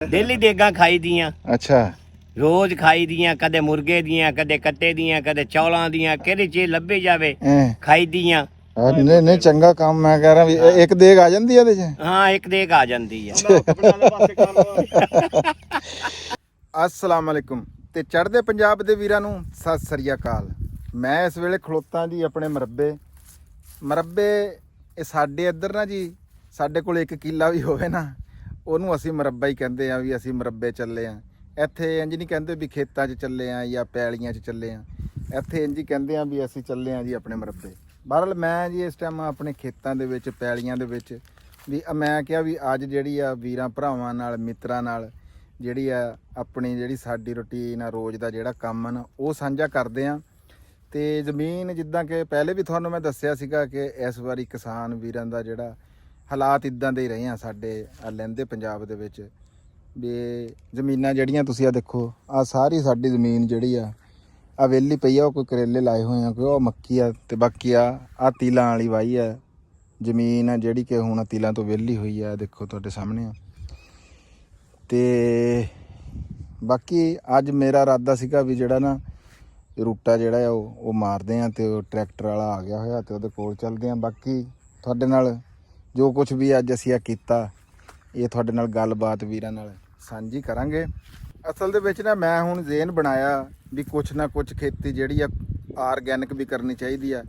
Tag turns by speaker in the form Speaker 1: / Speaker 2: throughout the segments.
Speaker 1: Daily देगा खाई दियां।
Speaker 2: अच्छा
Speaker 1: रोज खाई दियां, कदे मुर्गे दियां, कदे कट्टे दियां, कदे चौलां दियां, केड़ी चीज लब्भी जावे खाई दियां।
Speaker 2: नहीं नहीं चंगा काम मैं कह रहा भी एक देग आ जाती है ਇਹਦੇ
Speaker 1: हाँ एक देग आ जाती है।
Speaker 2: अस्सलाम वालेकुम ਤੇ ਚੜ੍ਹਦੇ ਪੰਜਾਬ ਦੇ ਵੀਰਾਂ ਨੂੰ ਸਤਿ ਸ੍ਰੀ ਅਕਾਲ। ਮੈਂ ਇਸ ਵੇਲੇ ਖਲੋਤਾ ਜੀ ਆਪਣੇ ਮਰੱਬੇ ਇਹ ਸਾਡੇ ਇੱਧਰ ਨਾ ਜੀ ਸਾਡੇ ਕੋਲ ਇੱਕ ਕਿੱਲਾ ਵੀ ਹੋਵੇ ਨਾ ਉਹਨੂੰ ਅਸੀਂ ਮਰੱਬਾ ਹੀ ਕਹਿੰਦੇ ਆ ਵੀ ਅਸੀਂ ਮਰੱਬੇ ਚੱਲੇ ਆ। ਇੱਥੇ ਇੰਜ ਨਹੀਂ ਕਹਿੰਦੇ ਵੀ ਖੇਤਾਂ 'ਚ ਚੱਲੇ ਆ ਜਾਂ ਪੈਲੀਆਂ 'ਚ ਚੱਲੇ ਆ, ਇੱਥੇ ਇੰਜ ਹੀ ਕਹਿੰਦੇ ਆ ਵੀ ਅਸੀਂ ਚੱਲੇ ਆ ਜੀ ਆਪਣੇ ਮਰੱਬੇ। ਬਹਰਹਾਲ ਮੈਂ ਜੀ ਇਸ ਟਾਈਮ ਆਪਣੇ ਖੇਤਾਂ ਦੇ ਵਿੱਚ ਪੈਲੀਆਂ ਦੇ ਵਿੱਚ ਵੀ ਮੈਂ ਕਿਹਾ ਵੀ ਅੱਜ ਜਿਹੜੀ ਆ ਵੀਰਾਂ ਭਰਾਵਾਂ ਨਾਲ ਮਿੱਤਰਾਂ ਨਾਲ ਜਿਹੜੀ ਆ ਆਪਣੀ ਜਿਹੜੀ ਸਾਡੀ ਰੂਟੀਨ ਆ ਰੋਜ਼ ਦਾ ਜਿਹੜਾ ਕੰਮ ਆ ਨਾ ਉਹ ਸਾਂਝਾ ਕਰਦੇ ਆ। ਤੇ ਜ਼ਮੀਨ ਜਿੱਦਾਂ ਕਿ ਪਹਿਲੇ ਵੀ ਤੁਹਾਨੂੰ ਮੈਂ ਦੱਸਿਆ ਸੀਗਾ ਕਿ ਇਸ ਵਾਰੀ ਕਿਸਾਨ ਵੀਰਾਂ ਦਾ ਜਿਹੜਾ ਹਾਲਾਤ ਇਦਾਂ ਦੇ ਹੀ ਰਹੇ ਆ ਸਾਡੇ ਲਹਿੰਦੇ ਪੰਜਾਬ ਦੇ ਵਿੱਚ ਵੀ ਜ਼ਮੀਨਾਂ ਜਿਹੜੀਆਂ ਤੁਸੀਂ ਆ ਦੇਖੋ ਆ ਸਾਰੀ ਸਾਡੀ ਜ਼ਮੀਨ ਜਿਹੜੀ ਆ ਵਿਹਲੀ ਪਈ ਆ। ਉਹ ਕੋਈ ਕਰੇਲੇ ਲਾਏ ਹੋਏ ਆ, ਕੋਈ ਉਹ ਮੱਕੀ ਆ ਤੇ ਬਾਕੀ ਆ ਤੀਲਾਂ ਵਾਲੀ ਵਾਹੀ ਆ ਜ਼ਮੀਨ ਆ ਜਿਹੜੀ ਕਿ ਹੁਣ ਤੀਲਾਂ ਤੋਂ ਵਿਹਲੀ ਹੋਈ ਆ, ਦੇਖੋ ਤੁਹਾਡੇ ਸਾਹਮਣੇ ਆ। ਤੇ ਬਾਕੀ ਅੱਜ ਮੇਰਾ ਇਰਾਦਾ ਸੀਗਾ ਵੀ ਜਿਹੜਾ ਨਾ ਰੂਟਾ ਜਿਹੜਾ ਆ ਉਹ ਮਾਰਦੇ ਆ ਤੇ ਉਹ ਟਰੈਕਟਰ ਵਾਲਾ ਆ ਗਿਆ ਹੋਇਆ ਤੇ ਉਹਦੇ ਕੋਲ ਚੱਲਦੇ ਆ। ਬਾਕੀ ਤੁਹਾਡੇ ਨਾਲ ਜੋ ਕੁਝ ਵੀ ਅੱਜ ਅਸੀਂ ਕੀਤਾ ਇਹ ਤੁਹਾਡੇ ਨਾਲ ਗੱਲਬਾਤ ਵੀਰਾਂ ਨਾਲ ਸਾਂਝੀ ਕਰਾਂਗੇ। ਅਸਲ ਦੇ ਵਿੱਚ ਨਾ ਮੈਂ ਹੁਣ ਜ਼ੇਨ ਬਣਾਇਆ ਵੀ ਕੁਛ ਨਾ ਕੁਛ ਖੇਤੀ ਜਿਹੜੀ ਆ ਆਰਗੈਨਿਕ ਵੀ ਕਰਨੀ ਚਾਹੀਦੀ ਆ।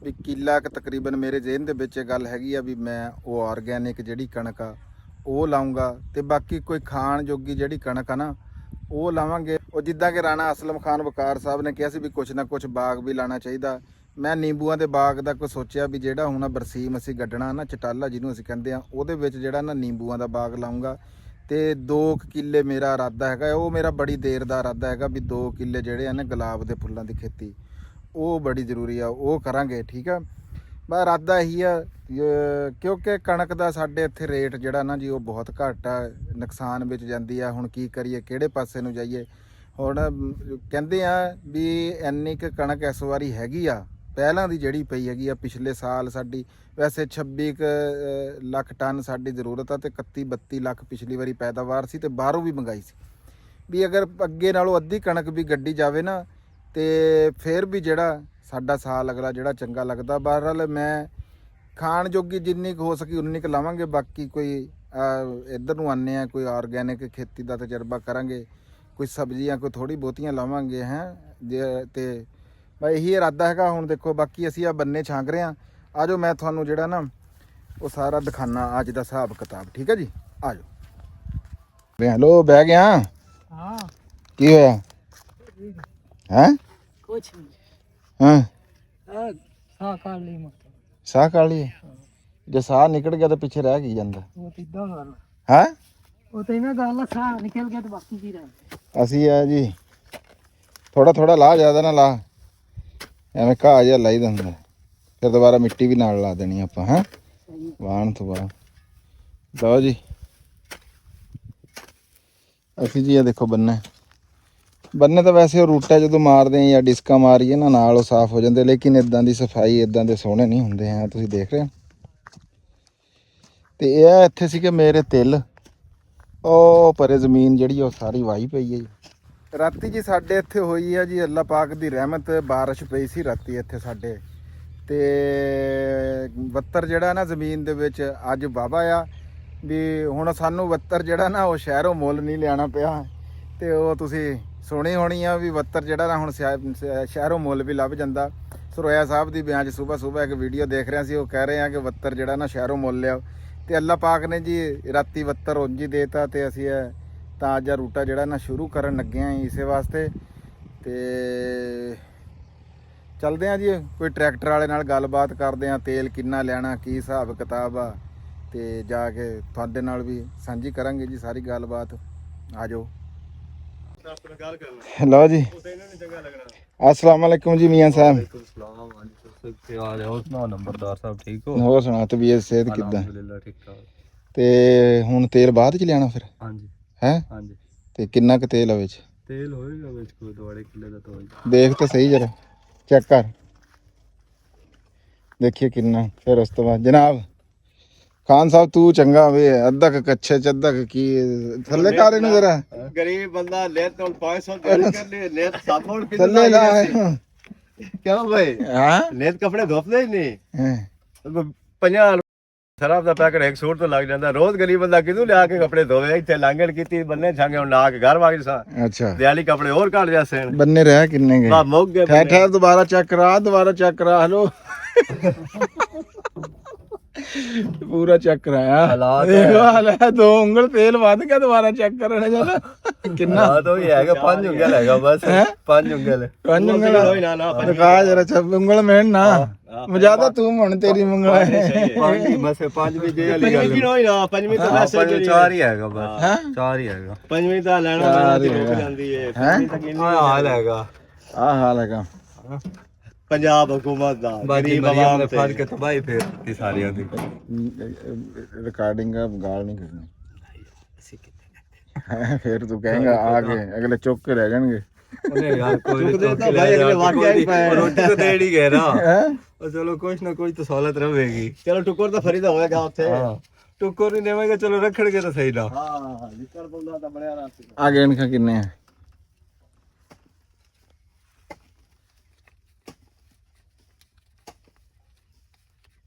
Speaker 2: ਵੀ ਕਿੱਲਾ ਕੁ ਤਕਰੀਬਨ ਮੇਰੇ ਜ਼ੇਨ ਦੇ ਵਿੱਚ ਇਹ ਗੱਲ ਹੈਗੀ ਆ ਵੀ ਮੈਂ ਉਹ ਆਰਗੈਨਿਕ ਜਿਹੜੀ ਕਣਕ ਆ ਉਹ ਲਾਉਂਗਾ ਤੇ ਬਾਕੀ ਕੋਈ ਖਾਣ ਜੋਗੀ ਜਿਹੜੀ ਕਣਕ ਆ ਨਾ ਉਹ ਲਾਵਾਂਗੇ। ਉਹ ਜਿੱਦਾਂ ਕਿ ਰਾਣਾ ਅਸਲਮ ਖਾਨ ਵਕਾਰ ਸਾਹਿਬ ਨੇ ਕਿਹਾ ਸੀ ਵੀ ਕੁਛ ਨਾ ਕੁਛ ਬਾਗ ਵੀ ਲਾਉਣਾ ਚਾਹੀਦਾ। ਮੈਂ ਨਿੰਬੂਆਂ ਦੇ ਬਾਗ ਦਾ ਕੋਈ ਸੋਚਿਆ ਵੀ ਜਿਹੜਾ ਹੁਣ ਬਰਸੀਮ ਅਸੀਂ ਗੱਡਣਾ ਨਾ ਚਟਾਲਾ ਜਿਹਨੂੰ ਅਸੀਂ ਕਹਿੰਦੇ ਆ ਉਹਦੇ ਵਿੱਚ ਜਿਹੜਾ ਨਾ ਨਿੰਬੂਆਂ ਦਾ ਬਾਗ ਲਾਉਂਗਾ। ਤੇ 2 ਕਿੱਲੇ ਮੇਰਾ ਇਰਾਦਾ ਹੈਗਾ, ਉਹ ਮੇਰਾ ਬੜੀ ਦੇਰ ਦਾ ਇਰਾਦਾ ਹੈਗਾ ਵੀ 2 ਕਿੱਲੇ ਜਿਹੜੇ ਆ ਨਾ ਗੁਲਾਬ ਦੇ ਫੁੱਲਾਂ ਦੀ ਖੇਤੀ ਉਹ ਬੜੀ ਜ਼ਰੂਰੀ ਆ, ਉਹ ਕਰਾਂਗੇ। ਠੀਕ ਆ ਬਸ ਇਰਾਦਾ ਇਹੀ ਆ ਕਿਉਂਕਿ ਕਣਕ ਦਾ ਸਾਡੇ ਇੱਥੇ ਰੇਟ ਜਿਹੜਾ ਨਾ ਜੀ ਉਹ ਬਹੁਤ ਘੱਟ ਆ, ਨੁਕਸਾਨ ਵਿੱਚ ਜਾਂਦੀ ਆ। ਹੁਣ ਕੀ ਕਰੀਏ, ਕਿਹੜੇ ਪਾਸੇ ਨੂੰ ਜਾਈਏ। ਹੁਣ ਕਹਿੰਦੇ ਆ ਵੀ ਇੰਨੀ ਕੁ ਕਣਕ ਇਸ ਵਾਰੀ ਹੈਗੀ ਆ ਪਹਿਲਾਂ ਦੀ ਜਿਹੜੀ ਪਈ ਹੈਗੀ ਆ। ਪਿਛਲੇ ਸਾਲ ਸਾਡੀ ਵੈਸੇ 26 ਲੱਖ ਟਨ ਸਾਡੀ ਜ਼ਰੂਰਤ ਆ ਤੇ 31-32 ਲੱਖ ਪਿਛਲੀ ਵਾਰੀ ਪੈਦਾਵਾਰ ਸੀ ਤੇ ਬਾਹਰੋਂ ਵੀ ਮੰਗਾਈ ਸੀ। ਵੀ ਅਗਰ ਅੱਗੇ ਨਾਲੋਂ ਅੱਧੀ ਕਣਕ ਵੀ ਗੱਡੀ ਜਾਵੇ ਨਾ ਤੇ ਫਿਰ ਵੀ ਜਿਹੜਾ ਸਾਡਾ ਸਾਲ ਅਗਲਾ ਜਿਹੜਾ ਚੰਗਾ ਲੱਗਦਾ। ਬਹਰਹਾਲ ਮੈਂ ਖਾਣ ਜੋਗੀ ਜਿੰਨੀ ਕੁ ਹੋ ਸਕੀ ਉਨੀ ਕੁ ਲਾਵਾਂਗੇ। ਬਾਕੀ ਕੋਈ ਇੱਧਰ ਨੂੰ ਆਉਂਦੇ ਆ ਕੋਈ ਆਰਗੈਨਿਕ ਖੇਤੀ ਦਾ ਤਜਰਬਾ ਕਰਾਂਗੇ, ਕੋਈ ਸਬਜ਼ੀਆਂ ਕੋਈ ਥੋੜ੍ਹੀ ਬਹੁਤੀਆਂ ਲਾਵਾਂਗੇ ਤੇ ਬਸ ਇਹੀ ਇਰਾਦਾ ਹੈਗਾ। ਹੁਣ ਦੇਖੋ ਬਾਕੀ ਅਸੀਂ ਆ ਬੰਨੇ ਛਾਂਕ ਰਹੇ ਹਾਂ। ਆ ਜਾਓ ਮੈਂ ਤੁਹਾਨੂੰ ਜਿਹੜਾ ਨਾ ਉਹ ਸਾਰਾ ਦਿਖਾਣਾ ਅੱਜ ਦਾ ਹਿਸਾਬ ਕਿਤਾਬ। ਠੀਕ ਹੈ ਜੀ, ਆ ਜਾਓ। ਹੈਲੋ ਬਹਿ ਗਿਆ।
Speaker 3: ਹਾਂ
Speaker 2: ਕੀ ਹੋਇਆ ਹੈ?
Speaker 3: ਕੁਛ ਨਹੀਂ।
Speaker 2: ਹਾਂ
Speaker 3: ਸਾਹ ਕਰ ਲਈ ਮਤ
Speaker 2: ਸਾਹ ਕਰ ਲਈ। ਜੇ ਸਾਹ ਨਿਕਲ ਗਿਆ ਤਾਂ ਪਿੱਛੇ ਰਹਿ ਕੀ ਜਾਂਦਾ?
Speaker 3: ਉਹ ਤੇ ਇਦਾਂ ਗੱਲ
Speaker 2: ਹੈ,
Speaker 3: ਉਹ ਤੇ ਇਹਨਾਂ ਗੱਲ ਸਾਹ ਨਿਕਲ ਗਿਆ ਤੇ ਬਾਕੀ ਕੀ ਰਹਿ।
Speaker 2: ਅਸੀਂ ਆ ਜੀ ਥੋੜਾ ਥੋੜਾ ਲਾ, ਜ਼ਿਆਦਾ ਨਾ ਲਾ, ਐਵੇਂ ਘਾਹ ਜਿਹਾ ਲਾਈ ਦਿੰਦਾ ਫਿਰ ਦੁਬਾਰਾ ਮਿੱਟੀ ਵੀ ਨਾਲ ਲਾ ਦੇਣੀ ਆਪਾਂ। ਹੈਂ ਵਾਹਣ ਤੋਂ ਬਾਅਦ ਲਓ ਜੀ ਅਸੀਂ ਜੀ ਆ ਦੇਖੋ ਬੰਨੇ ਤਾਂ ਵੈਸੇ ਉਹ ਰੂਟਾ ਜਦੋਂ ਮਾਰਦੇ ਆ ਜਾਂ ਡਿਸਕਾਂ ਮਾਰੀਏ ਨਾ ਨਾਲ ਉਹ ਸਾਫ਼ ਹੋ ਜਾਂਦੇ, ਲੇਕਿਨ ਇਦਾਂ ਦੀ ਸਫਾਈ ਇਦਾਂ ਦੇ ਸੋਹਣੇ ਨਹੀਂ ਹੁੰਦੇ ਹੈ। ਤੁਸੀਂ ਦੇਖ ਰਹੇ ਹੋ। ਤੇ ਇਹ ਇੱਥੇ ਸੀ ਕਿ ਮੇਰੇ ਤਿਲ ਉਹ ਪਰੇ ਜ਼ਮੀਨ ਜਿਹੜੀ ਉਹ ਸਾਰੀ ਵਾਹੀ ਪਈ ਹੈ ਜੀ। ਰਾਤੀ ਜੀ ਸਾਡੇ ਇੱਥੇ ਹੋਈ ਆ ਜੀ ਅੱਲਾ ਪਾਕ ਦੀ ਰਹਿਮਤ, ਬਾਰਿਸ਼ ਪਈ ਸੀ ਰਾਤੀ ਇੱਥੇ ਸਾਡੇ। ਤੇ ਬੱਤਰ ਜਿਹੜਾ ਨਾ ਜ਼ਮੀਨ ਦੇ ਵਿੱਚ ਅੱਜ ਵਾਹਵਾ ਆ ਵੀ ਹੁਣ ਸਾਨੂੰ ਬੱਤਰ ਜਿਹੜਾ ਨਾ ਉਹ ਸ਼ਹਿਰੋਂ ਮੁੱਲ ਨਹੀਂ ਲਿਆਉਣਾ ਪਿਆ। ਤੇ ਉਹ ਤੁਸੀਂ ਸੁਣੀ ਹੋਣੀ ਆ ਵੀ ਬੱਤਰ ਜਿਹੜਾ ਨਾ ਹੁਣ ਸ਼ਹਿਰੋਂ ਮੁੱਲ ਵੀ ਲੱਭ ਜਾਂਦਾ। ਸਰੋਇਆ ਸਾਹਿਬ ਦੀ ਬਿਆਨ 'ਚ ਸੁਬਾਹ ਇੱਕ ਵੀਡੀਓ ਦੇਖ ਰਿਹਾ ਸੀ, ਉਹ ਕਹਿ ਰਹੇ ਆ ਕਿ ਬੱਤਰ ਜਿਹੜਾ ਨਾ ਸ਼ਹਿਰੋਂ ਮੁੱਲ ਲਿਆਓ। ਤੇ ਅੱਲਾ ਪਾਕ ਨੇ ਜੀ ਰਾਤੀ ਬੱਤਰ ਉਂਝ ਹੀ ਦੇਤਾ ਤੇ ਅਸੀਂ ਤਾਂ ਅੱਜ ਰੂਟਾ ਜਿਹੜਾ ਨਾ ਸ਼ੁਰੂ ਕਰਨ ਲੱਗੇ ਆ ਇਸੇ ਵਾਸਤੇ। ਤੇ ਚੱਲਦੇ ਆ ਜੀ ਕੋਈ ਟਰੈਕਟਰ ਵਾਲੇ ਨਾਲ ਗੱਲਬਾਤ ਕਰਦੇ ਆ, ਤੇਲ ਕਿੰਨਾ ਲੈਣਾ, ਕੀ ਹਿਸਾਬ ਕਿਤਾਬ ਆ, ਤੇ ਜਾ ਕੇ ਤੁਹਾਡੇ ਨਾਲ ਵੀ ਸਾਂਝੀ ਕਰਾਂਗੇ ਜੀ ਸਾਰੀ ਗੱਲਬਾਤ। ਆ ਜਾਓ। ਲਓ ਜੀ अस्सलाम वालेकुम जी मियां साहब।
Speaker 4: ਨੰਬਰਦਾਰ ਸਾਹਿਬ ਠੀਕ ਹੋ?
Speaker 2: ਹੋਰ ਸੁਣਾ ਤਬੀਅਤ ਸਿਹਤ ਕਿੱਦਾਂ?
Speaker 4: ਅਲਹਮਦੁਲਿਲਾ ਠੀਕ ਠਾਕ।
Speaker 2: ਤੇ ਹੁਣ ਤੇਲ ਬਾਅਦ ਚ ਲਿਆਣਾ ਫਿਰ?
Speaker 4: ਹਾਂਜੀ
Speaker 2: ਹੈ
Speaker 4: ਹਾਂਜੀ।
Speaker 2: ਤੇ ਕਿੰਨਾ ਕੁ ਤੇਲ ਆ ਵਿੱਚ?
Speaker 4: ਤੇਲ ਹੋਏਗਾ ਵਿੱਚ ਕੋਈ 2 ਕਿੱਲੇ ਦਾ ਤਾਂ ਹੋਏਗਾ।
Speaker 2: ਦੇਖ ਤਾਂ ਸਹੀ ਜਰਾ, ਚੈੱਕ ਕਰ ਦੇਖੀਏ ਕਿੰਨਾ। ਫਿਰ ਉਸ ਤੋਂ ਬਾਅਦ ਜਨਾਬ ਖਾਨ ਸਾਹਿਬ ਤੂੰ ਚੰਗਾ ਵੇ, ਅੱਧਾ ਕ ਕੱਛੇ ਚ ਅੱਧਾ ਕ ਕੀ ਥੱਲੇ ਕਰ ਇਹਨੂੰ ਜਰਾ
Speaker 1: ਗਰੀਬ ਬੰਦਾ ਲੈਤ ਹੁਣ 500 ਦਿਹਾੜੀ ਕਰ ਲਈ ਲੈਤ ਸਾਬਣ
Speaker 2: ਥੱਲੇ ਲਾ
Speaker 1: ਕਿਉਂ ਭਾਈ
Speaker 2: ਹਾਂ
Speaker 1: ਲੈਤ ਕੱਪੜੇ ਧੋਪਦੇ ਹੀ ਨਹੀਂ
Speaker 2: ਹੈਂ।
Speaker 1: 50 ਸ਼ਰਾਬ ਦਾ ਪੈਕਟ ਇੱਕ ਸੂਟ ਤੋਂ ਲੱਗ ਜਾਂਦਾ ਰੋਜ਼ ਗਰੀਬ ਬੰਦਾ ਕਿਦੋਂ ਲਿਆ ਕੇ ਕੱਪੜੇ ਧੋਵੇ ਇੱਥੇ ਲਾਂਗਣ ਕੀਤੀ ਬੰਨੇ ਛਾਂਗੇ ਹੁਣ ਨਾ ਕੇ ਘਰ ਵਾਗ ਸਾਂ
Speaker 2: ਅੱਛਾ
Speaker 1: ਦਿਹਾੜੀ ਕੱਪੜੇ ਹੋਰ ਕੱਢ ਜਾਸੇ
Speaker 2: ਬੰਨੇ ਰਹਿ ਕਿੰਨੇ ਗਏ
Speaker 1: ਬਾ ਮੁੱਕ ਗਏ
Speaker 2: ਠਹਿਰ ਠਹਿਰ ਦੁਬਾਰਾ ਚੈੱਕ ਕਰਾ ਹਲੋ ਪੂਰਾ ਚੈੱਕ ਕਰਾਇਆ
Speaker 1: ਹਾਲਾਤ
Speaker 2: ਦੇਖੋ ਹਾਲੇ 2 ਉਂਗਲ ਤੇਲ ਵੱਧ ਗਿਆ ਦੁਬਾਰਾ ਚੈੱਕ ਕਰਨਾ ਚੱਲ ਕਿੰਨਾ
Speaker 1: ਹਾਂ ਤਾਂ ਹੀ ਹੈਗਾ 5 ਉਂਗਲ ਹੈਗਾ ਬਸ 5 ਉਂਗਲ
Speaker 2: 5 ਉਂਗਲ
Speaker 1: ਹੋਈ ਨਾ ਨਾ
Speaker 2: ਦਿਖਾ ਜਰਾ ਛੱਬ ਉਂਗਲ ਮੈਨ ਨਾ ਮਜਾਦਾ ਤੂੰ ਹੁਣ ਤੇਰੀ ਉਂਗਲ ਹੈ
Speaker 1: ਪੰਜ ਬਸ 5 ਵੀ ਦੇ ਵਾਲੀ ਗੱਲ ਪੰਜਵੀਂ ਹੋਈ ਨਾ ਪੰਜਵੀਂ ਤਾਂ ਵੈਸੇ ਜਿਹੜੀ 4 ਹੀ ਹੈਗਾ ਬਸ 4 ਹੀ ਹੈਗਾ ਪੰਜਵੀਂ ਤਾਂ ਲੈਣਾ ਰੁਕ ਜਾਂਦੀ ਹੈ ਪੰਜਵੀਂ ਤਾਂ ਕਿੰਨੀ ਹਾਲ ਹੈਗਾ
Speaker 2: ਆ ਹਾਲ ਹੈਗਾ
Speaker 1: ਪੰਜਾਬ ਹਕੂਮਤ ਦਾ ਗਰੀਬ ਆਵਾਮ ਨੇ ਫੜ ਕੇ ਤਬਾਹੀ ਫੇਰ ਦਿੱਤੀ ਸਾਰਿਆਂ ਦੀ
Speaker 2: ਰਿਕਾਰਡਿੰਗ ਗਾਲ ਨਹੀਂ ਕਰਨੀ ਫਿਰ ਤੂੰ ਕਹੇਗਾ ਆ ਕੇ ਅਗਲੇ ਚੁੱਕ ਕੇ ਰਹਿ ਜਾਣਗੇ
Speaker 1: ਉਹਨੇ ਯਾਰ ਕੋਈ ਤਾਂ ਭਾਈ ਅਗਲੇ ਵਾਕਿਆ ਹੀ ਪਏ ਰੋਟੀ ਤਾਂ ਦੇੜ ਹੀ ਗਏ ਨਾ ਉਹ ਚਲੋ ਕੁਛ ਨਾ ਕੁਛ ਤਾਂ ਸਹੂਲਤ ਰਹੇਗੀ ਚਲੋ ਟੁਕਰ ਤਾਂ ਫਰੀਦਾ ਹੋਏਗਾ ਉੱਥੇ ਟੁਕਰ ਨਹੀਂ ਦੇਵਾਂਗੇ ਚਲੋ ਰੱਖਣਗੇ ਤਾਂ ਸਹੀ ਨਾ ਹਾਂ ਲਿਕਰ ਬੰਦਾ ਤਾਂ ਬਣਿਆ ਨਾ
Speaker 2: ਆ ਗਏ ਇਨਕਾ ਕਿੰਨੇ ਆ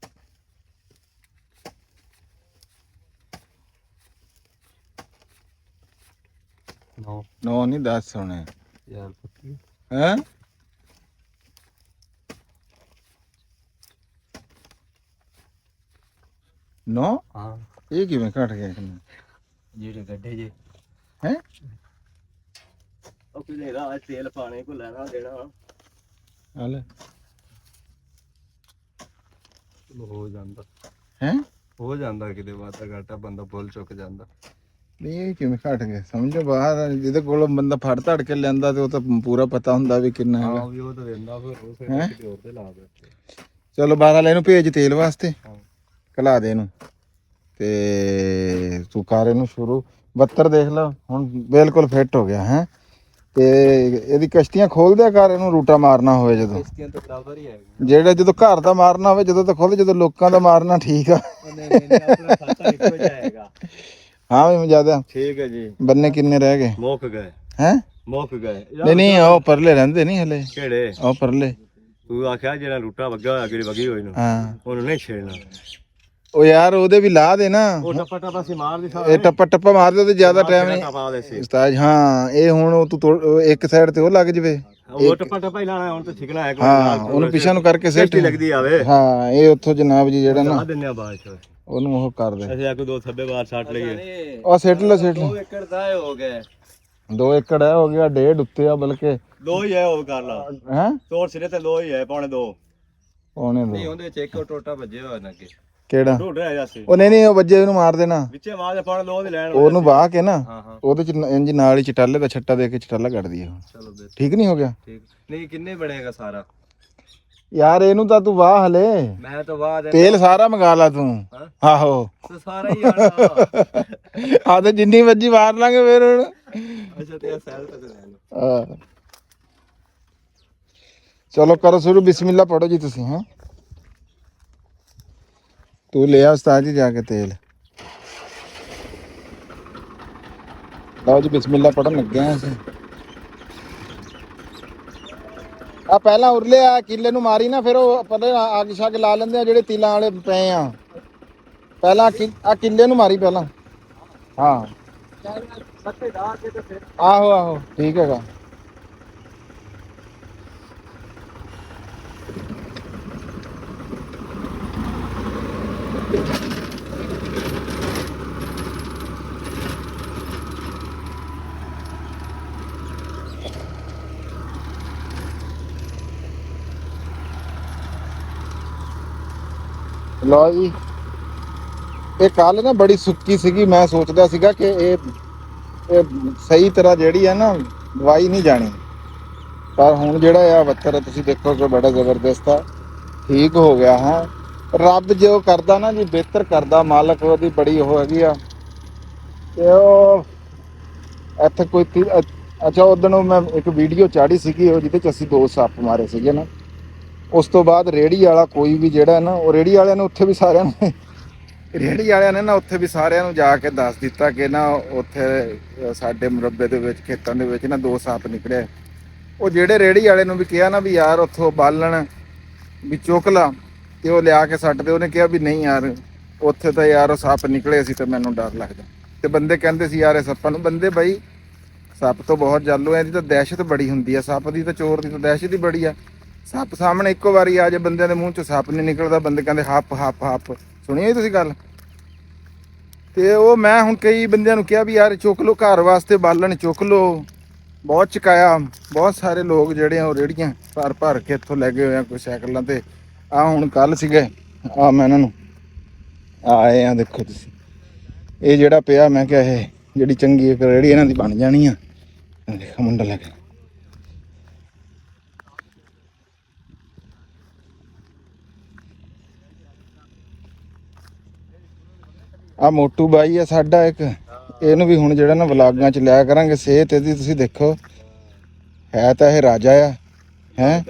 Speaker 2: ਨੋ ਨਹੀਂ 10 ਹੋਣੇ
Speaker 1: ਯਾਰ ਪੱਕੀ
Speaker 2: ਹੈ ਨੋ
Speaker 1: ਹਾਂ
Speaker 2: ਇਹ ਕਿਵੇਂ ਘਟ ਗਿਆ
Speaker 1: ਜਿਹੜੇ ਗੱਡੇ ਜੇ
Speaker 2: ਹੈ
Speaker 1: ਉਹ ਕਿਹਨੇ ਰਾਹ ਤੇਲ ਪਾਣੇ ਕੋ ਲੈਣਾ ਦੇਣਾ
Speaker 2: ਹਲੇ
Speaker 1: ਹੋ ਜਾਂਦਾ
Speaker 2: ਹੈ
Speaker 1: ਹੋ ਜਾਂਦਾ ਕਿਤੇ ਵਾਤਾ ਘਾਟਾ ਬੰਦਾ ਭੁੱਲ ਚੁੱਕ ਜਾਂਦਾ
Speaker 2: ਨਹੀਂ ਇਹ ਕਿਵੇਂ ਘਟ ਗਿਆ ਸਮਝੋ ਬਾਹਰ ਜਿਹਦੇ ਕੋਲ ਬੰਦਾ ਫੜ ਧੜ ਕੇ ਲੈਂਦਾ ਤੇ ਉਹ ਤਾਂ ਪੂਰਾ ਪਤਾ ਹੁੰਦਾ ਵੀ ਕਿੰਨਾ ਹੈਗਾ
Speaker 1: ਹਾਂ ਵੀ ਉਹ ਤਾਂ ਦਿੰਦਾ ਫਿਰ ਉਹ ਕਿਤੇ ਹੋਰ ਤੇ ਲਾ ਦੇ
Speaker 2: ਚਲੋ ਬਾਹਰ ਵਾਲੇ ਨੂੰ ਭੇਜ ਤੇਲ ਵਾਸਤੇ ਕਲਾ ਦੇ ਇਹਨੂੰ ਤੇ ਤੂੰ ਕਰ ਇਹਨੂੰ ਸ਼ੁਰੂ 72 ਦੇਖ ਲਾ ਹੁਣ ਬਿਲਕੁਲ ਫਿੱਟ ਹੋ ਗਿਆ ਹੈ ਤੇ ਇਹਦੀ ਕਸ਼ਤੀਆਂ ਖੋਲ ਦਿਆ ਕਰ ਇਹਨੂੰ ਰੂਟਾ ਮਾਰਨਾ ਹੋਵੇ ਜਦੋਂ
Speaker 1: ਕਸ਼ਤੀਆਂ ਤਾਂ ਬਰਾਬਰ ਹੀ ਹੈ
Speaker 2: ਜਿਹੜਾ ਜਦੋਂ ਘਰ ਦਾ ਮਾਰਨਾ ਹੋਵੇ ਜਦੋਂ ਤਾਂ ਖੁੱਲ ਜਦੋਂ ਲੋਕਾਂ ਦਾ ਮਾਰਨਾ ਠੀਕ ਆ
Speaker 1: ਨਹੀਂ ਆਪਣਾ ਖਾਤਾ ਇੱਕੋ ਜਾਏਗਾ
Speaker 2: ਹਾਂ ਵੀ ਜ਼ਿਆਦਾ
Speaker 1: ਠੀਕ ਹੈ ਜੀ
Speaker 2: ਬੰਨੇ ਕਿੰਨੇ ਰਹਿ ਗਏ
Speaker 1: ਮੁੱਕ ਗਏ
Speaker 2: ਹੈ
Speaker 1: ਮੁੱਕ ਗਏ
Speaker 2: ਨਹੀਂ ਉਹ ਪਰਲੇ ਰਹਿੰਦੇ ਨਹੀਂ ਹਲੇ
Speaker 1: ਕਿਹੜੇ
Speaker 2: ਉਹ ਪਰਲੇ
Speaker 1: ਤੂੰ ਆਖਿਆ ਜਿਹੜਾ ਰੂਟਾ ਵੱਗਾ ਹੋਇਆ ਅਗਲੀ ਵਗੀ ਹੋਈ ਨੂੰ
Speaker 2: ਹਾਂ
Speaker 1: ਉਹਨੂੰ ਨਹੀਂ ਛੇੜਨਾ
Speaker 2: ਉਹ ਯਾਰ ਉਹਦੇ ਵੀ ਲਾ ਦੇ ਨਾ
Speaker 1: ਉਹ ਟੱਪਾ ਟੱਪਾ ਸੀ ਮਾਰ ਦੀ
Speaker 2: ਇਹ ਟੱਪਾ ਟੱਪਾ ਮਾਰਦੇ ਉਹਦੇ ਜ਼ਿਆਦਾ ਟਾਈਮ ਨਹੀਂ
Speaker 1: ਟੱਪਾ ਦੇ ਸੀ
Speaker 2: ਉਸਤਾਦ ਹਾਂ ਇਹ ਹੁਣ ਤੂੰ ਇੱਕ ਸਾਈਡ ਤੇ ਉਹ ਲੱਗ ਜਵੇ
Speaker 1: ਉਹ ਟੱਪਾ ਟੱਪਾ ਹੀ ਲਾਣਾ ਹੁਣ ਤਾਂ ਠਿਕਣਾ ਹੈ
Speaker 2: ਹਾਂ ਉਹਨੂੰ ਪਿਛਾ ਨੂੰ ਕਰਕੇ
Speaker 1: ਸੇਫਟੀ ਲੱਗਦੀ ਆਵੇ
Speaker 2: ਹਾਂ ਇਹ ਉੱਥੋਂ ਜਨਾਬ ਜੀ ਜਿਹੜਾ ਨਾ
Speaker 1: ਆ ਦਿੰਨੇ ਆ ਬਾਅਦ ਚ
Speaker 2: ਉਹਨੂੰ ਉਹ ਕਰ ਦੇ
Speaker 1: ਅਸੀਂ ਆਕੋ ਦੋ ਥੱਬੇ ਬਾਹਰ ਛੱਡ ਲਈਏ
Speaker 2: ਉਹ ਸਿੱਟ ਲੈ
Speaker 1: 2 ਏਕੜ ਦਾ ਹੋ ਗਏ
Speaker 2: 2 ਏਕੜ ਹੈ ਹੋ ਗਿਆ 1.5 ਉੱਤੇ ਆ ਬਲਕਿ
Speaker 1: 2 ਹੀ ਹੈ ਉਹ ਕਰ ਲਾ
Speaker 2: ਹੈ
Speaker 1: ਤੋੜ ਸਿਰੇ ਤੇ 2 ਹੀ ਹੈ ਪੌਣੇ 2
Speaker 2: ਉਹਨੇ
Speaker 1: ਨਹੀਂ ਉਹਦੇ ਵਿੱਚ ਇੱਕ ਟੋਟਾ ਵੱਜੇ ਹੋਇਆ ਨਾ ਅੱਗੇ
Speaker 2: ਕਿਹੜਾ
Speaker 1: ਢੋਡ ਰਿਹਾ ਜਾਸੀ
Speaker 2: ਉਹ ਨਹੀਂ ਉਹ ਵੱਜੇ ਉਹਨੂੰ ਮਾਰ ਦੇਣਾ
Speaker 1: ਵਿੱਚੇ ਮਾਰ ਦੇ ਪੌਣੇ 2 ਦੀ ਲੈਣ
Speaker 2: ਉਹਨੂੰ ਵਾਹ ਕੇ ਨਾ
Speaker 1: ਹਾਂ ਹਾਂ
Speaker 2: ਉਹਦੇ ਚ ਇੰਜ ਨਾਲ ਹੀ ਚਟਾਲੇ ਦਾ ਛੱਟਾ ਦੇ ਕੇ ਚਟਾਲਾ ਕੱਢ ਦਈਏ
Speaker 1: ਚਲੋ ਬੇ
Speaker 2: ਠੀਕ ਨਹੀਂ ਹੋ ਗਿਆ
Speaker 1: ਠੀਕ ਨਹੀਂ ਕਿੰਨੇ ਬਣੇਗਾ ਸਾਰਾ
Speaker 2: ਯਾਰ ਇਹਨੂੰ ਤਾਂ ਤੂੰ ਵਾਹ ਹਲੇ
Speaker 1: ਮੈਂ ਤਾਂ ਵਾਹ ਦੇ
Speaker 2: ਤੇਲ ਸਾਰਾ ਮੰਗਾ ਲਾ ਤੂੰ ਆਹੋ
Speaker 1: ਤੇ ਸਾਰਾ ਹੀ ਆਣਾ
Speaker 2: ਆ ਤੇ ਜਿੰਨੀ ਵੱਜੀ ਮਾਰ ਲਾਂਗੇ ਫੇਰ ਹੁਣ
Speaker 1: ਅੱਛਾ ਤੇ ਸੈਲ ਤੱਕ ਲੈ ਲਓ
Speaker 2: ਹਾਂ ਚਲੋ ਕਰੋ ਸ਼ੁਰੂ ਬਿਸਮਿਲ੍ਲਾ ਪੜੋ ਜੀ ਤੁਸੀਂ ਹਾਂ ਤੂੰ ਲੈ ਆ ਉਸਤਾਦ ਜੀ ਜਾ ਕੇ ਤੇਲ ਲਓ ਜੀ ਬਿਸਮਿਲ੍ਲਾ ਪੜਨ ਲੱਗੇ ਆਂ ਅਸੀਂ ਆ ਪਹਿਲਾਂ ਉਰਲੇ ਆ ਕਿੱਲੇ ਨੂੰ ਮਾਰੀ ਨਾ ਫਿਰ ਉਹ ਪਤਾ ਅੱਗ ਛੱਗ ਲਾ ਲੈਂਦੇ ਆ ਜਿਹੜੇ ਤੀਲਾਂ ਵਾਲੇ ਪਏ ਆ ਪਹਿਲਾਂ ਆ ਕਿੱਲੇ ਨੂੰ ਮਾਰੀ ਪਹਿਲਾਂ ਹਾਂ ਆਹੋ ਆਹੋ ਠੀਕ ਹੈਗਾ ਲਓ ਜੀ ਇਹ ਕੱਲ ਨਾ ਬੜੀ ਸੁੱਕੀ ਸੀਗੀ ਮੈਂ ਸੋਚਦਾ ਸੀਗਾ ਕਿ ਇਹ ਸਹੀ ਤਰ੍ਹਾਂ ਜਿਹੜੀ ਹੈ ਨਾ ਦਵਾਈ ਨਹੀਂ ਜਾਣੀ ਪਰ ਹੁਣ ਜਿਹੜਾ ਆ ਵੱਤਰ ਤੁਸੀਂ ਦੇਖੋ ਕਿ ਬੜਾ ਜ਼ਬਰਦਸਤ ਆ ਠੀਕ ਹੋ ਗਿਆ ਹੈ ਰੱਬ ਜੋ ਕਰਦਾ ਨਾ ਜੀ ਬਿਹਤਰ ਕਰਦਾ ਮਾਲਕ ਉਹਦੀ ਬੜੀ ਉਹ ਹੈਗੀ ਆ ਤੇ ਉਹ ਇੱਥੇ ਕੋਈ ਅੱਛਾ ਉਦੋਂ ਮੈਂ ਇੱਕ ਵੀਡੀਓ ਚਾੜੀ ਸੀਗੀ ਉਹ ਜਿਹਦੇ ਚ ਅਸੀਂ 2 ਸੱਪ ਮਾਰੇ ਸੀਗੇ ਨਾ ਉਸ ਤੋਂ ਬਾਅਦ ਰੇਹੜੀ ਵਾਲਾ ਕੋਈ ਵੀ ਜਿਹੜਾ ਨਾ ਉਹ ਰੇਹੜੀ ਵਾਲਿਆਂ ਨੂੰ ਉੱਥੇ ਵੀ ਸਾਰਿਆਂ ਨੇ ਰੇਹੜੀ ਵਾਲਿਆਂ ਨੇ ਨਾ ਉੱਥੇ ਵੀ ਸਾਰਿਆਂ ਨੂੰ ਜਾ ਕੇ ਦੱਸ ਦਿੱਤਾ ਕਿ ਨਾ ਉੱਥੇ ਸਾਡੇ ਮੁਰੱਬੇ ਦੇ ਵਿੱਚ ਖੇਤਾਂ ਦੇ ਵਿੱਚ ਨਾ 2 ਸੱਪ ਨਿਕਲੇ। ਉਹ ਜਿਹੜੇ ਰੇਹੜੀ ਵਾਲੇ ਨੂੰ ਵੀ ਕਿਹਾ ਨਾ ਵੀ ਯਾਰ ਉੱਥੋਂ ਬਾਲਣ ਵੀ ਚੁੱਕ ਲਾ ਤੇ ਉਹ ਲਿਆ ਕੇ ਸੱਟ ਦੇ, ਉਹਨੇ ਕਿਹਾ ਵੀ ਨਹੀਂ ਯਾਰ ਉੱਥੇ ਤਾਂ ਯਾਰ ਉਹ ਸੱਪ ਨਿਕਲੇ ਸੀ ਤੇ ਮੈਨੂੰ ਡਰ ਲੱਗਦਾ। ਤੇ ਬੰਦੇ ਕਹਿੰਦੇ ਸੀ ਯਾਰ ਇਹ ਸੱਪਾਂ ਨੂੰ, ਬੰਦੇ ਬਾਈ ਸੱਪ ਤੋਂ ਬਹੁਤ ਜਾਲੂ ਐ, ਇਹਦੀ ਤਾਂ ਦਹਿਸ਼ਤ ਬੜੀ ਹੁੰਦੀ ਆ, ਸੱਪ ਦੀ ਤਾਂ ਚੋਰ ਦੀ ਤਾਂ ਦਹਿਸ਼ਤ ਹੀ ਬੜੀ ਆ। ਸੱਪ ਸਾਹਮਣੇ ਇੱਕੋ ਵਾਰੀ ਆ ਜੇ ਬੰਦਿਆਂ ਦੇ ਮੂੰਹ ਚੋਂ ਸੱਪ ਨਹੀਂ ਨਿਕਲਦਾ, ਬੰਦੇ ਕਹਿੰਦੇ ਹੱਪ ਹੱਪ ਹੱਪ। ਸੁਣੀ ਤੁਸੀਂ ਗੱਲ? ਤੇ ਉਹ ਮੈਂ ਹੁਣ ਕਈ ਬੰਦਿਆਂ ਨੂੰ ਕਿਹਾ ਵੀ ਯਾਰ ਚੁੱਕ ਲਓ, ਘਰ ਵਾਸਤੇ ਬਾਲਣ ਚੁੱਕ ਲਓ। ਬਹੁਤ ਚੁਕਾਇਆ, ਬਹੁਤ ਸਾਰੇ ਲੋਕ ਜਿਹੜੇ ਆ ਉਹ ਰੇੜੀਆਂ ਭਰ ਭਰ ਕੇ ਇੱਥੋਂ ਲੈ ਗਏ ਹੋਏ ਆ, ਕੋਈ ਸਾਈਕਲਾਂ ਤੇ। ਆ ਹੁਣ ਕੱਲ ਸੀਗੇ, ਆ ਮੈਂ ਇਹਨਾਂ ਨੂੰ ਆਏ ਆ, ਦੇਖੋ ਤੁਸੀਂ ਇਹ ਜਿਹੜਾ ਪਿਆ, ਮੈਂ ਕਿਹਾ ਇਹ ਜਿਹੜੀ ਚੰਗੀ ਇੱਕ ਰੇੜੀ ਇਹਨਾਂ ਦੀ ਬਣ ਜਾਣੀ ਆ। ਦੇਖੋ ਮੁੰਡਾ ਲੱਗ ਆ ਮੋਟੂ ਬਾਈ ਆ ਸਾਡਾ ਇੱਕ, ਇਹਨੂੰ ਵੀ ਹੁਣ ਜਿਹੜਾ ਨਾ ਵਲਾਗਾਂ ਚ ਲਿਆ ਕਰਾਂਗੇ। ਸਿਹਤ ਇਹਦੀ ਤੁਸੀਂ ਦੇਖੋ, ਹੈ ਤਾਂ ਇਹ ਰਾਜਾ ਆ ਹੈ,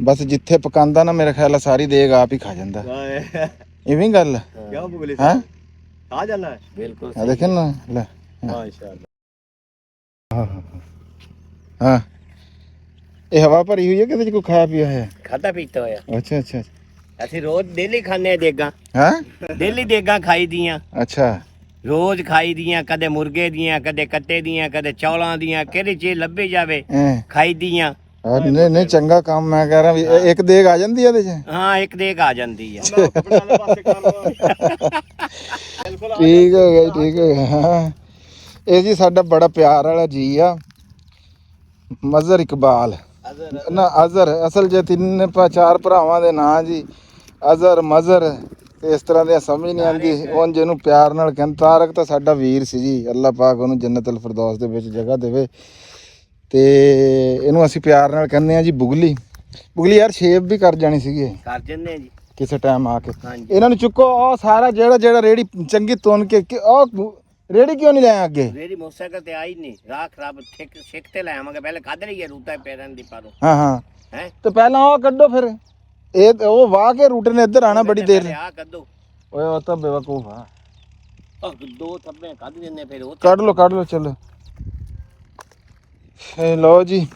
Speaker 2: ਬਸ ਜਿੱਥੇ ਪਕਾਉਂਦਾ ਨਾ ਮੇਰੇ ਖਿਆਲ ਆ ਸਾਰੀ ਦੇਗ ਆਪ ਹੀ ਖਾ ਜਾਂਦਾ। ਇਵੇਂ ਗੱਲ ਹੈ
Speaker 1: ਆ ਜਾਣਾ ਹੈ ਬਿਲਕੁਲ।
Speaker 2: ਆ ਦੇਖੇ ਨਾ ਲੈ,
Speaker 1: ਮਾਸ਼ਾਅੱਲਾ।
Speaker 2: ਹਾਂ ਇਹ ਹਵਾ ਭਰੀ ਹੋਈ ਹੈ, ਕਿਤੇ ਕੋਈ ਖਾਇਆ ਪੀਆ ਹੈ?
Speaker 5: ਖਾਦਾ ਪੀਤਾ ਹੋਇਆ।
Speaker 2: ਅੱਛਾ ਅੱਛਾ
Speaker 5: ਅਸੀਂ ਰੋਜ਼ ਡੇਲੀ ਖਾਂਦੇ ਆ ਦੇਗਾ,
Speaker 2: ਹਾਂ
Speaker 5: ਡੇਲੀ ਦੇਗਾ ਖਾਈ ਦੀਆਂ,
Speaker 2: ਅੱਛਾ
Speaker 5: ਰੋਜ਼ ਖਾਈ ਦੀਆਂ, ਕਦੇ ਮੁਰਗੇ ਦੀਆਂ, ਕਦੇ ਕੱਟੇ ਦੀਆਂ, ਕਦੇ ਚੌਲਾਂ ਦੀਆਂ, ਕਿਹੜੀ ਚੀਜ਼ ਲੱਭੀ ਜਾਵੇ ਖਾਈ ਦੀਆਂ।
Speaker 2: ਨਹੀਂ ਨਹੀਂ ਚੰਗਾ ਕੰਮ, ਮੈਂ ਕਹਿ ਰਿਹਾ ਵੀ ਇੱਕ ਦੇਗ ਆ ਜਾਂਦੀ ਹੈ ਇਹਦੇ ਚ।
Speaker 5: ਹਾਂ ਇੱਕ ਦੇਗ ਆ ਜਾਂਦੀ ਆ।
Speaker 2: ਠੀਕ ਹੋ ਗਿਆ ਠੀਕ ਹੋ ਗਿਆ। ਹਾਂ ਇਹ ਜੀ ਸਾਡਾ ਬੜਾ ਪਿਆਰ ਵਾਲਾ ਜੀ ਆ, ਮਜ਼ਹਰ ਇਕਬਾਲ ਨਾ ਅਜ਼ਹਰ, ਅਸਲ 'ਚ 3-4 ਭਰਾਵਾਂ ਦੇ ਨਾਂ ਜੀ, ਅਜ਼ਹਰ ਮਜ਼ਹਰ ਤੇ ਇਸ ਤਰ੍ਹਾਂ ਦੇ ਸਮਝ ਨਹੀਂ ਆਉਂਦੀ। ਉਹ ਜਿਹਨੂੰ ਪਿਆਰ ਨਾਲ ਕਹਿੰਦੇ, ਤਾਰਕ ਤਾਂ ਸਾਡਾ ਵੀਰ ਸੀ ਜੀ, ਅੱਲਾਹ ਪਾਕ ਉਹਨੂੰ ਜੰਨਤ ਅਲ ਫਿਰਦੌਸ ਦੇ ਵਿੱਚ ਜਗ੍ਹਾ ਦੇਵੇ। ਤੇ ਇਹਨੂੰ ਅਸੀਂ ਪਿਆਰ ਨਾਲ ਕਹਿੰਦੇ ਆ ਜੀ ਬੁਗਲੀ। ਬੁਗਲੀ ਯਾਰ ਸ਼ੇਪ ਵੀ ਕਰ ਜਾਣੀ ਸੀਗੀ
Speaker 5: ਕਰ ਜੰਨੇ ਜੀ
Speaker 2: ਕਿਸੇ ਟਾਈਮ ਆ ਕੇ। ਇਹਨਾਂ ਨੂੰ ਚੁੱਕੋ, ਉਹ ਸਾਰਾ ਜਿਹੜਾ ਰੇੜੀ ਚੰਗੀ ਤੁੰਨ ਕੇ ਉਹ ਰੇੜੀ ਕਿਉਂ ਨਹੀਂ ਲਿਆ ਅੱਗੇ?
Speaker 5: ਰੇੜੀ ਮੋਟਰਸਾਈਕਲ ਤੇ ਆਈ ਨਹੀਂ, ਰਾਹ ਖਰਾਬ ਸਿੱਖ ਤੇ ਲੈ ਆਵਾਂਗੇ, ਪਹਿਲੇ ਕੱਢ ਲਈਏ ਰੂਟਾ ਪੈਰਾਂ ਦੀ ਪਾਰੋ।
Speaker 2: ਹਾਂ ਹਾਂ
Speaker 5: ਹੈ
Speaker 2: ਤੇ ਪਹਿਲਾਂ ਉਹ ਕੱਢੋ, ਫਿਰ ਇਹ ਉਹ ਵਾਹ ਕੇ ਰੂਟ ਨੇ ਇੱਧਰ ਆਣਾ ਬੜੀ ਦੇਰ।
Speaker 5: ਆ ਕੱਢੋ
Speaker 2: ਓਏ ਉਹ ਤਾਂ ਬੇਵਕੂਫ ਆ।
Speaker 5: ਦੋ ਥੱਬੇ ਕੱਢ ਦਿੰਨੇ, ਫਿਰ ਉਹ
Speaker 2: ਕੱਢ ਲਓ ਚਲੋ। ਲਓ ਜੀ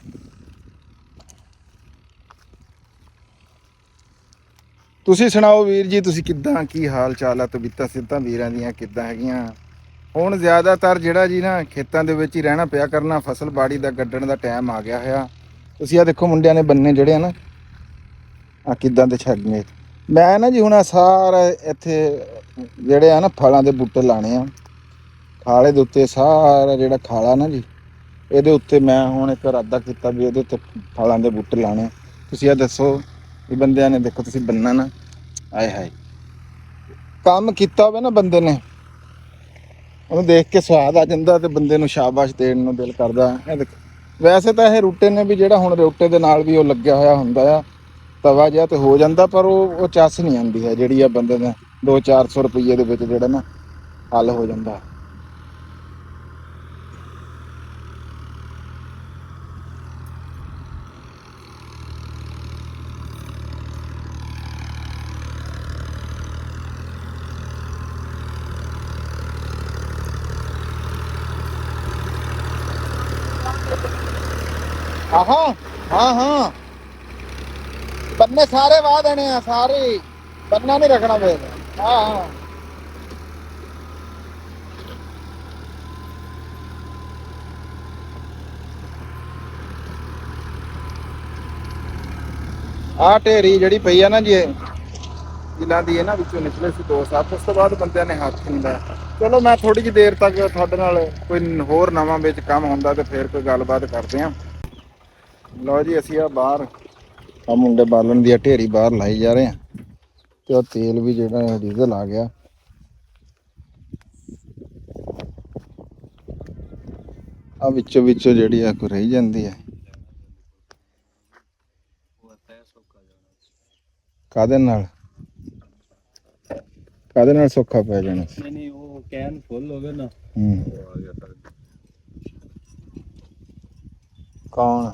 Speaker 2: ਤੁਸੀਂ ਸੁਣਾਓ ਵੀਰ ਜੀ, ਤੁਸੀਂ ਕਿੱਦਾਂ, ਕੀ ਹਾਲ ਚਾਲ ਆ? ਤਬੀਅਤਾਂ ਸਿਹਤਾਂ ਵੀਰਾਂ ਦੀਆਂ ਕਿੱਦਾਂ ਹੈਗੀਆਂ? ਹੁਣ ਜ਼ਿਆਦਾਤਰ ਜਿਹੜਾ ਜੀ ਨਾ ਖੇਤਾਂ ਦੇ ਵਿੱਚ ਹੀ ਰਹਿਣਾ ਪਿਆ ਕਰਨਾ, ਫਸਲ ਬਾੜੀ ਦਾ ਗੱਡਣ ਦਾ ਟਾਈਮ ਆ ਗਿਆ ਹੋਇਆ। ਤੁਸੀਂ ਆ ਦੇਖੋ ਮੁੰਡਿਆਂ ਨੇ ਬੰਨੇ ਜਿਹੜੇ ਆ ਨਾ, ਆ ਕਿੱਦਾਂ ਦੇ ਛੱਡਨੇ। ਮੈਂ ਨਾ ਜੀ ਹੁਣ ਸਾਰਾ ਇੱਥੇ ਜਿਹੜੇ ਆ ਨਾ ਫਲਾਂ ਦੇ ਬੂਟੇ ਲਾਣੇ ਆ, ਖਾਲੇ ਦੇ ਉੱਤੇ ਸਾਰਾ ਜਿਹੜਾ ਖਾਲਾ ਨਾ ਜੀ, ਇਹਦੇ ਉੱਤੇ ਮੈਂ ਹੁਣ ਇੱਕ ਇਰਾਦਾ ਕੀਤਾ ਵੀ ਇਹਦੇ ਉੱਤੇ ਫਲਾਂ ਦੇ ਬੂਟੇ ਲਾਣੇ। ਤੁਸੀਂ ਆ ਦੱਸੋ ਵੀ ਬੰਦਿਆਂ ਨੇ, ਦੇਖੋ ਤੁਸੀਂ ਬੰਨਾ ਨਾ, ਆਏ ਹਾਏ ਕੰਮ ਕੀਤਾ ਹੋਵੇ ਨਾ ਬੰਦੇ ਨੇ, ਉਹਨੂੰ ਦੇਖ ਕੇ ਸਵਾਦ ਆ ਜਾਂਦਾ ਤੇ ਬੰਦੇ ਨੂੰ ਸ਼ਾਬਾਸ਼ ਦੇਣ ਨੂੰ ਦਿਲ ਕਰਦਾ। ਇਹ ਦੇਖੋ, ਵੈਸੇ ਤਾਂ ਇਹ ਰੂਟੇ ਨੇ ਵੀ ਜਿਹੜਾ ਹੁਣ ਰੂਟੇ ਦੇ ਨਾਲ ਵੀ ਉਹ ਲੱਗਿਆ ਹੋਇਆ ਹੁੰਦਾ ਆ ਤਵਾ ਜਿਹਾ, ਤੇ ਹੋ ਜਾਂਦਾ, ਪਰ ਉਹ ਚੱਸ ਨਹੀਂ ਆਉਂਦੀ ਹੈ ਜਿਹੜੀ ਆ ਬੰਦੇ ਦਾ 200-400 ਰੁਪਈਏ ਦੇ ਵਿੱਚ ਜਿਹੜਾ ਨਾ ਹੱਲ ਹੋ ਜਾਂਦਾ। ਹਾਂ ਬੰਨੇ ਸਾਰੇ ਵਾਹ ਦੇਣੇ ਆ, ਸਾਰੇ ਬੰਨਾ ਨਹੀਂ ਰੱਖਣਾ ਵੇ। ਹਾਂ ਆ ਢੇਰੀ ਜਿਹੜੀ ਪਈ ਆ ਨਾ ਜੀ, ਜਿਨ੍ਹਾਂ ਦੀ ਇਹਨਾਂ ਵਿੱਚੋਂ ਨਿਕਲੇ ਸੀ 2 ਸੱਪ, ਉਸ ਤੋਂ ਬਾਅਦ ਬੰਦਿਆਂ ਨੇ ਹੱਥ ਨਹੀਂ ਲਾਇਆ। ਚਲੋ ਮੈਂ ਥੋੜੀ ਜਿਹੀ ਦੇਰ ਤੱਕ ਤੁਹਾਡੇ ਨਾਲ ਕੋਈ ਹੋਰ ਨਵਾਂ ਵਿੱਚ ਕੰਮ ਹੁੰਦਾ ਤੇ ਫਿਰ ਕੋਈ ਗੱਲਬਾਤ ਕਰਦੇ ਹਾਂ। ਲਓ ਜੀ ਅਸੀਂ ਆ ਬਾਹਰ ਆ ਮੁੰਡੇ ਬਾਲਣ ਦੀ ਢੇਰੀ ਬਾਹਰ ਲਾਈ ਜਾ ਰਹੇ ਆ, ਤੇ ਉਹ ਤੇਲ ਵੀ ਜਿਹੜਾ ਡੀਜ਼ਲ ਆ ਗਿਆ। ਆ ਵਿੱਚੋਂ ਜਿਹੜੀ ਆ ਕੋ ਰਹੀ ਜਾਂਦੀ ਹੈ। ਕਾਹਦੇ ਨਾਲ ਸੌਖਾ ਪੈ ਜਾਣਾ?
Speaker 4: ਨਹੀਂ ਉਹ ਕੈਨ ਫੁੱਲ ਹੋ ਗਿਆ ਨਾ, ਉਹ ਆ ਗਿਆ ਸਰ।
Speaker 2: ਕੌਣ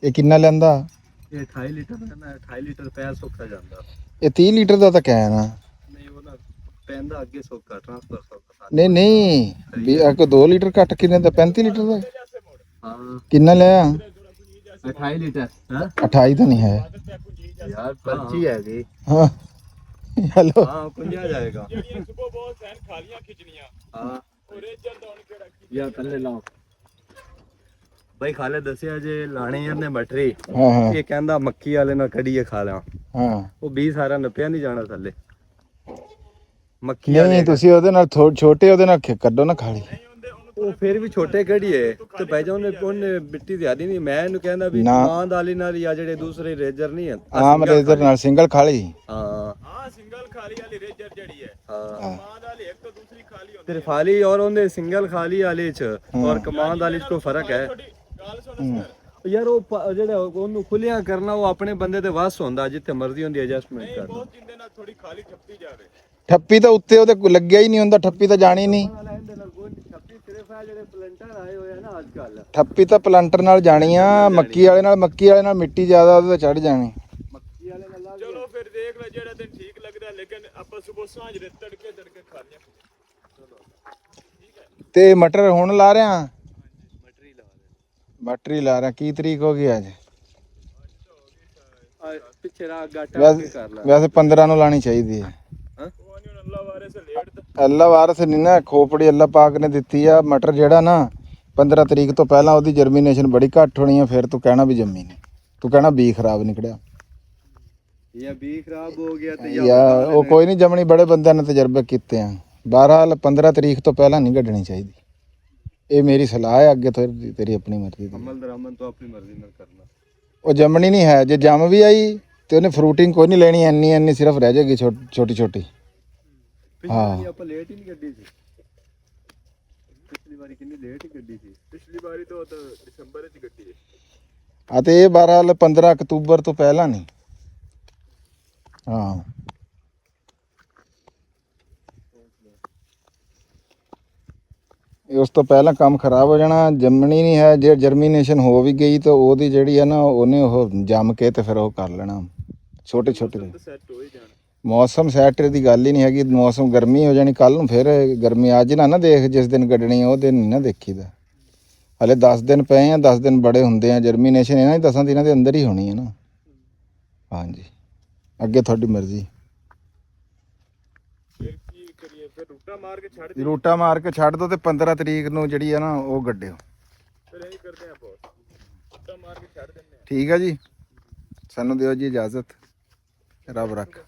Speaker 2: ਇਹ ਕਿੰਨਾ ਲੈਂਦਾ?
Speaker 1: ਇਹ 28 ਲੀਟਰ ਦਾ ਨਾ 28 ਲੀਟਰ ਪੈ ਸੌਖਾ ਜਾਂਦਾ
Speaker 2: ਇਹ 30 ਲੀਟਰ ਦਾ ਤਾਂ ਕਹਿ ਨਾ
Speaker 1: ਨਹੀਂ ਉਹ ਨਾ ਪੈਂਦਾ ਅੱਗੇ ਸੌਖਾ ਟ੍ਰਾਂਸਫਰ ਸੌਖਾ
Speaker 2: ਨਹੀਂ ਵੀ ਆ ਕੋ 2 ਲੀਟਰ ਘੱਟ ਕਿੰਨੇ ਦਾ 35 ਲੀਟਰ ਦਾ
Speaker 1: ਹਾਂ
Speaker 2: ਕਿੰਨਾ ਲਿਆ
Speaker 1: 28 ਲੀਟਰ ਹਾਂ
Speaker 2: 28 ਤਾਂ ਨਹੀਂ ਹੈ
Speaker 1: ਯਾਰ 25 ਹੈ ਜੀ
Speaker 2: ਹਾਂ ਹੈਲੋ
Speaker 1: ਹਾਂ ਕੁੰਜਾ ਜਾਏਗਾ
Speaker 6: ਜਿਹੜੀਆਂ ਸੁਬਹ ਬਹੁਤ ਸੈਨ ਖਾਲੀਆਂ ਖਿੱਚਣੀਆਂ
Speaker 1: ਹਾਂ
Speaker 6: ਉਹ ਰੇਜਰ ਦੌਣ ਕੇ ਰੱਖੀ
Speaker 1: ਯਾ ਥੱਲੇ ਲਾਓ ਬਈ ਖਾਲੇ ਦੱਸਿਆ ਜੇ ਲਾਣੇ ਯਾਰ ਨੇ ਮਟਰੀ
Speaker 2: ਹਾਂ ਹਾਂ
Speaker 1: ਇਹ ਕਹਿੰਦਾ ਮੱਕੀ ਵਾਲੇ ਨਾਲ ਕੜੀਏ ਖਾ ਲਾਂ
Speaker 2: ਹਾਂ
Speaker 1: ਉਹ 20 ਸਾਰਾ ਨੱਪਿਆ ਨਹੀਂ ਜਾਣਾ ਥੱਲੇ ਮੱਕੀ
Speaker 2: ਨਹੀਂ
Speaker 1: ਵਾਲੇ
Speaker 2: ਤੁਸੀਂ ਉਹਦੇ ਨਾਲ ਛੋਟੇ ਉਹਦੇ ਨਾਲ ਕੱਢੋ ਨਾ ਖਾਲੀ
Speaker 1: ਉਹ ਫਿਰ ਵੀ ਛੋਟੇ ਕੜੀਏ ਤੇ ਬਹਿ ਜਾ ਉਹਨੇ ਮਿੱਟੀ ਜ਼ਿਆਦੀ ਨਹੀਂ ਮੈਂ ਇਹਨੂੰ ਕਹਿੰਦਾ ਵੀ
Speaker 2: ਨਾ।
Speaker 1: ਮਾਂ ਦਾਲੀ ਨਾਲ ਜਾਂ ਜਿਹੜੇ ਦੂਸਰੇ ਰੇਜਰ ਨਹੀਂ ਹੈ
Speaker 2: ਆਮ ਰੇਜ਼ਰ ਨਾਲ ਸਿੰਗਲ ਖਾਲੀ
Speaker 1: ਹਾਂ
Speaker 6: ਹਾਂ ਸਿੰਗਲ ਖਾਲੀ ਵਾਲੀ ਰੇਜਰ ਜਿਹੜੀ ਹੈ
Speaker 1: ਹਾਂ
Speaker 6: ਮਾਂ ਵਾਲੀ ਇੱਕ ਤੋਂ ਦੂਸਰੀ ਖਾਲੀ ਹੁੰਦੀ
Speaker 1: त्रिफाली और ਉਹਦੇ ਸਿੰਗਲ ਖਾਲੀ ਵਾਲੇ ਚ ਔਰ ਕਮਾਂਡ ਵਾਲੇ ਚ ਕੋਈ ਫਰਕ ਹੈ
Speaker 6: ਗੱਲ ਸੁਣ
Speaker 1: ਯਾਰ ਉਹ ਜਿਹੜਾ ਉਹਨੂੰ ਖੁੱਲਿਆ ਕਰਨਾ ਉਹ ਆਪਣੇ ਬੰਦੇ ਤੇ ਵਸ ਹੁੰਦਾ ਜਿੱਥੇ ਮਰਜ਼ੀ ਹੁੰਦੀ ਐਡਜਸਟਮੈਂਟ ਕਰਨਾ
Speaker 6: ਬਹੁਤ ਜਿੰਦੇ ਨਾਲ ਥੋੜੀ ਖਾਲੀ ਠੱਪੀ ਜਾਵੇ
Speaker 2: ਠੱਪੀ ਤਾਂ ਉੱਤੇ ਉਹਦੇ ਲੱਗਿਆ ਹੀ ਨਹੀਂ ਹੁੰਦਾ ਠੱਪੀ ਤਾਂ ਜਾਣੀ ਨਹੀਂ
Speaker 1: ਜਿਹੜੇ ਪਲੰਟਰ ਆਏ ਹੋਏ ਆ ਨਾ ਅੱਜ ਕੱਲ
Speaker 2: ਠੱਪੀ ਤਾਂ ਪਲਾਂਟਰ ਨਾਲ ਜਾਣੀ ਆ ਮੱਕੀ ਵਾਲੇ ਨਾਲ ਮਿੱਟੀ ਜ਼ਿਆਦਾ ਉਹਦੇ ਤੇ ਚੜ ਜਾਣੀ
Speaker 1: ਮੱਕੀ ਵਾਲੇ ਨਾਲ
Speaker 6: ਚਲੋ ਫਿਰ ਦੇਖ ਲੈ ਜਿਹੜਾ ਦਿਨ ਠੀਕ ਲੱਗਦਾ ਲੇਕਿਨ ਆਪਾਂ ਸਵੇਰ ਸਾਂਝ ਦੇ ਤੜਕੇ ਖਾਲੀਆਂ
Speaker 2: ਤੇ ਮਟਰ ਹੁਣ ਲਾ ਰਿਆ ਮਟਰੀ ਲਾ ਰਿਆ ਕੀ ਤਰੀਕ ਹੋ ਗਈ ਅੱਜ
Speaker 1: ਪਿੱਛੇ ਰਾ ਗਾਟਾ ਕਰ ਲਾ
Speaker 2: ਵੈਸੇ 15 ਨੂੰ ਲਾਣੀ ਚਾਹੀਦੀ ਹੈ
Speaker 6: ਉਹ ਨਹੀਂ ਅੱਲਾ ਵਾਰੇ ਸੇ ਲੇਟ
Speaker 2: ਅੱਲਾ ਵਾਰਸ ਨਹੀਂ ਨਾ ਖੋਪੜੀ ਅੱਲਾ ਪਾਕ ਨੇ ਦਿੱਤੀ ਆ ਮਟਰ ਜਿਹੜਾ ਨਾ 15 ਤਰੀਕ ਤੋਂ ਪਹਿਲਾਂ ਉਹਦੀ ਜਰਮੀਨੇਸ਼ਨ ਬੜੀ ਘੱਟ ਹੋਣੀ ਆ ਫਿਰ ਤੂੰ ਕਹਿਣਾ ਵੀ ਜੰਮੀ ਨਹੀਂ ਤੂੰ ਕਹਿਣਾ ਬੀ ਖਰਾਬ ਨਿਕਲਿਆ
Speaker 1: ਜਾਂ ਬੀ ਖਰਾਬ ਹੋ ਗਿਆ ਤੇ
Speaker 2: ਯਾਰ ਉਹ ਕੋਈ ਨਹੀਂ ਜੰਮਣੀ ਬੜੇ ਬੰਦਿਆਂ ਨੇ ਤਜਰਬੇ ਕੀਤੇ ਆ ਬਹਰਹਾਲ 15 ਤਰੀਕ ਤੋਂ ਪਹਿਲਾਂ ਨਹੀਂ ਕੱਢਣੀ ਚਾਹੀਦੀ ਇਹ ਮੇਰੀ ਸਲਾਹ ਹੈ ਅੱਗੇ ਤੇਰੀ ਆਪਣੀ ਮਰਜ਼ੀ ਦੀ
Speaker 1: ਅਮਲ ਦਰਾਮਨ ਤੋਂ ਆਪਣੀ ਮਰਜ਼ੀ ਨਾਲ ਕਰਨਾ
Speaker 2: ਉਹ ਜੰਮਣੀ ਨਹੀਂ ਹੈ ਜੇ ਜੰਮ ਵੀ ਆਈ ਤੇ ਉਹਨੇ ਫਰੂਟਿੰਗ ਕੋਈ ਨਹੀਂ ਲੈਣੀ ਇੰਨੀ ਸਿਰਫ ਰਹਿ ਜਾਏਗੀ ਛੋਟੀ ਛੋਟੀ
Speaker 1: ਪਿਛਲੀ ਵਾਰੀ ਆਪਾਂ ਲੇਟ ਹੀ ਨਹੀਂ ਗੱਡੀ ਸੀ ਪਿਛਲੀ ਵਾਰੀ ਕਿੰਨੀ ਲੇਟ ਹੀ ਗੱਡੀ ਸੀ
Speaker 6: ਪਿਛਲੀ ਵਾਰੀ ਤਾਂ ਦਸੰਬਰ ਵਿੱਚ ਗੱਡੀ ਹੈ
Speaker 2: ਆ ਤੇ ਇਹ ਬਹਰਹਾਲ 15 ਅਕਤੂਬਰ ਤੋਂ ਪਹਿਲਾਂ ਨਹੀਂ ਹਾਂ ਉਸ ਤੋਂ ਪਹਿਲਾਂ ਕੰਮ ਖਰਾਬ ਹੋ ਜਾਣਾ ਜੰਮਣੀ ਨਹੀਂ ਹੈ ਜੇ ਜਰਮੀਨੇਸ਼ਨ ਹੋ ਵੀ ਗਈ ਤਾਂ ਉਹਦੀ ਜਿਹੜੀ ਹੈ ਨਾ ਉਹਨੇ ਉਹ ਜੰਮ ਕੇ ਤੇ ਫਿਰ ਉਹ ਕਰ ਲੈਣਾ ਛੋਟੇ
Speaker 6: ਸੈੱਟ ਹੋ ਹੀ ਜਾਣਾ
Speaker 2: ਮੌਸਮ ਸੈਟ ਦੀ ਗੱਲ ਹੀ ਨਹੀਂ ਹੈਗੀ ਮੌਸਮ ਗਰਮੀ ਹੋ ਜਾਣੀ ਕੱਲ ਨੂੰ ਫਿਰ ਗਰਮੀ ਅੱਜ ਨਾ ਦੇਖ ਜਿਸ ਦਿਨ ਕੱਢਣੀ ਉਹ ਦਿਨ ਨਹੀਂ ਨਾ ਦੇਖੀਦਾ ਹਲੇ 10 ਦਿਨ ਪਏ ਆ 10 ਦਿਨ ਬੜੇ ਹੁੰਦੇ ਆ ਜਰਮੀਨੇਸ਼ਨ ਇਹਨਾਂ ਦੀ 10 ਦਿਨਾਂ ਦੇ ਅੰਦਰ ਹੀ ਹੋਣੀ ਹੈ ਨਾ ਹਾਂਜੀ ਅੱਗੇ ਤੁਹਾਡੀ ਮਰਜ਼ੀ
Speaker 6: ਫਿਰ ਕੀ ਕਰੀਏ ਫਿਰ ਰੂਟਾ ਮਾਰ ਕੇ ਛੱਡ
Speaker 2: ਰੂਟਾ ਮਾਰ ਕੇ ਛੱਡ ਦੋ ਤੇ 15 ਤਰੀਕ ਨੂੰ ਜਿਹੜੀ ਆ ਨਾ ਉਹ ਗੱਡਿਓ
Speaker 6: ਫਿਰ ਇਹੀ ਕਰਦੇ ਆ ਬੋਸ ਰੂਟਾ ਮਾਰ ਕੇ ਛੱਡ ਦਿੰਦੇ ਆ
Speaker 2: ਠੀਕ ਆ ਜੀ ਸਾਨੂੰ ਦਿਓ ਜੀ ਇਜਾਜ਼ਤ ਰੱਬ ਰੱਖ